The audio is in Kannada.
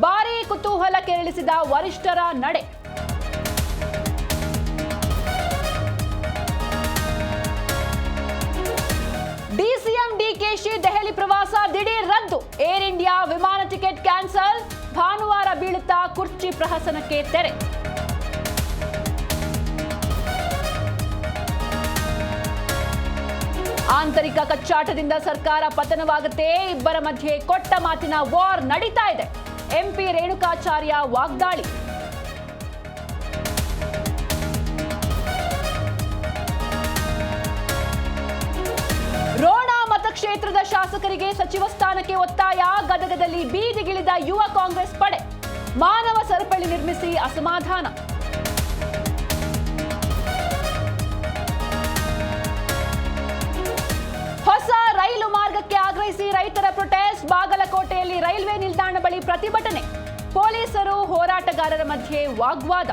ಭಾರೀ ಕುತೂಹಲ ಕೆರಳಿಸಿದ ವರಿಷ್ಠರ ನಡೆ. ಡಿಸಿಎಂ ಡಿಕೆಶಿ ದೆಹಲಿ ಪ್ರವಾಸ ದಿಢೀರ್ ರದ್ದು. ಏರ್ ಇಂಡಿಯಾ ವಿಮಾನ ಟಿಕೆಟ್ ಕ್ಯಾನ್ಸಲ್. ಭಾನುವಾರ ಬೀಳುತ್ತಾ ಕುರ್ಚಿ ಪ್ರಹಸನಕ್ಕೆ ತೆರೆ. ಆಂತರಿಕ ಕಚ್ಚಾಟದಿಂದ ಸರ್ಕಾರ ಪತನವಾಗುತ್ತೆ. ಇಬ್ಬರ ಮಧ್ಯೆ ಕೊಟ್ಟ ಮಾತಿನ ವಾರ್ ನಡೀತಾ ಇದೆ. ಎಂಪಿ ರೇಣುಕಾಚಾರ್ಯ ವಾಗ್ದಾಳಿ. ರೋಣ ಮತಕ್ಷೇತ್ರದ ಶಾಸಕರಿಗೆ ಸಚಿವ ಸ್ಥಾನಕ್ಕೆ ಒತ್ತಾಯ. ಗದಗದಲ್ಲಿ ಬೀದಿಗಿಳಿದ ಯುವ ಕಾಂಗ್ರೆಸ್ ಪಡೆ. ಮಾನವ ಸರಪಳಿ ನಿರ್ಮಿಸಿ ಅಸಮಾಧಾನ. ಹೊಸ ರೈಲು ಮಾರ್ಗಕ್ಕೆ ಆಗ್ರಹಿಸಿ ರೈತರ ಪ್ರೊಟೆಸ್ಟ್. ಬಾಗಲಕೋಟೆಯಲ್ಲಿ ರೈಲ್ವೆ ನಿಲ್ದಾಣ ಬಳಿ ಪ್ರತಿಭಟನೆ. ಪೊಲೀಸರು ಹೋರಾಟಗಾರರ ಮಧ್ಯೆ ವಾಗ್ವಾದ.